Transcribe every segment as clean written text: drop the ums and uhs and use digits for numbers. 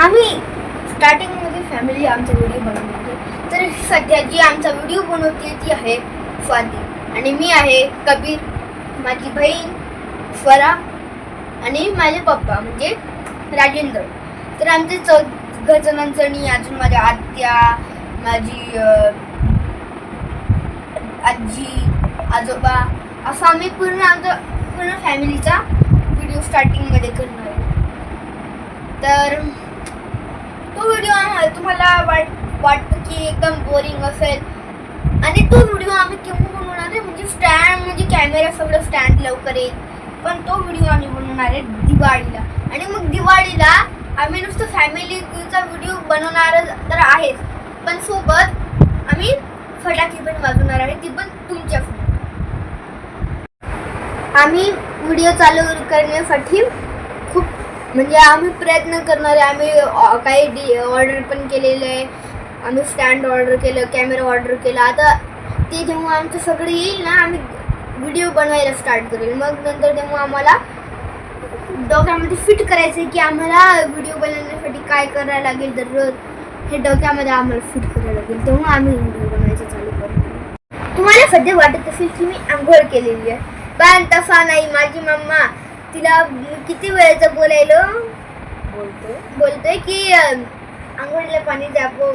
आम्ही स्टार्टिंगमध्ये फॅमिली आमचा व्हिडिओ बनवते. तर सध्या जी आमचा व्हिडिओ बनवते ती आहे स्वाती आणि मी आहे कबीर, माझी बहीण स्वरा आणि माझे पप्पा म्हणजे राजेंद्र. तर आमचे जणांचं अजून माझ्या आत्या, माझी आजी, आजोबा असं आम्ही पूर्ण फॅमिलीचा व्हिडिओ स्टार्टिंगमध्ये करणार आहे. तर तो व्हिडिओ तुम्हाला वाटतं की एकदम बोरिंग असेल आणि तो व्हिडिओ आम्ही केव्हा बनवणार आहे म्हणजे स्टँड म्हणजे कॅमेरा सगळं स्टँड लवकर येईल. पण तो व्हिडिओ आम्ही बनवणार आहे दिवाळीला. आणि मग दिवाळीला आम्ही नुसतं फॅमिलीचा व्हिडिओ बनवणार तर आहेच, पण सोबत आम्ही फटाके पण वाजवणार आहे, ती पण तुमच्या फोन. आम्ही व्हिडिओ चालू करण्यासाठी खूप म्हणजे आम्ही प्रयत्न करणार आहे. आम्ही काही ऑर्डर पण केलेलं आहे. आम्ही स्टँड ऑर्डर केलं, कॅमेरा ऑर्डर केला. आता ते जेव्हा आमचं सगळं येईल ना, आम्ही व्हिडिओ बनवायला स्टार्ट करेल. मग नंतर तेव्हा आम्हाला डोक्यामध्ये फिट करायचं आहे की आम्हाला व्हिडिओ बनवण्यासाठी काय करायला लागेल. दररोज हे डोक्यामध्ये आम्हाला फिट करायला लागेल, तेव्हा आम्ही व्हिडिओ बनवायचं चालू करू. तुम्हाला सध्या वाटत असेल की मी आंघोळ केलेली आहे, पण तसा नाही. माझी मम्मा तिला किती वेळेचं बोलतोय की आंघोळीला पाणी दाखव,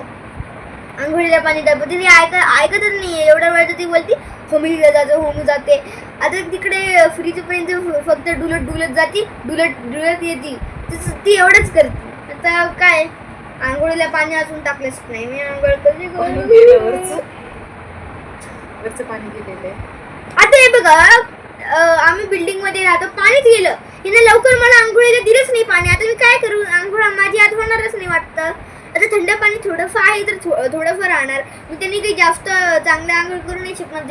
आंघोळीला पाणी दाखव. तिने ऐकतच नाही. एवढ्या वेळेचं ती बोलती होमी जाते. आता तिकडे फ्रीजपर्यंत फक्त डुलत जाते, डुलत येते. ती एवढंच करते. आता काय आंघोळीला पाणी अजून टाकलंच नाही. मी आंघोळ कशी वरचं पाणी गेलेलं आहे. आता हे बघा, आम्ही बिल्डिंग मध्ये राहतो, पाणीच गेलं. हिने लवकर मला आंघोळीला दिलंच नाही पाणी. आता मी काय करू? आंघोळ माझी आज होणारच नाही वाटतं. आता थंड पाणी थोडंफार आहे तर थोडंफार राहणार. मी त्यांनी काही जास्त चांगलं आंघोळ करू नाही शकणार.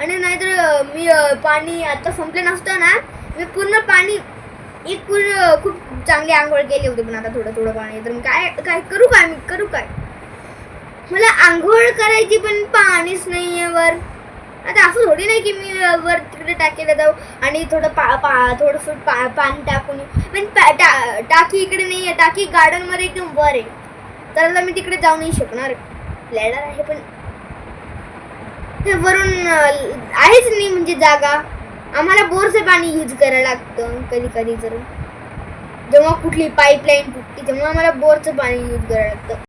आणि नाहीतर मी पाणी आता संपलं नसतं ना, मी पूर्ण पाणी खूप चांगली आंघोळ केली होती. पण आता थोडं पाणी तर मी काय करू काय? मला आंघोळ करायची पण पाणीच नाही आहे वर. आता असं थोडी नाही की मी वर तिकडे टाकीला जाऊ आणि थोडंसं पाणी टाकून. पण टाकी इकडे नाही आहे, टाकी गार्डन मध्ये एकदम वर आहे. तर मी तिकडे जाऊ नाही शकणार. लॅडर आहे पण वरून आहेच नाही म्हणजे जागा. आम्हाला बोरचं पाणी यूज करायला लागतं कधी. जेव्हा कुठली पाईपलाईन तुटते तेव्हा आम्हाला बोरचं पाणी यूज करायला लागतं.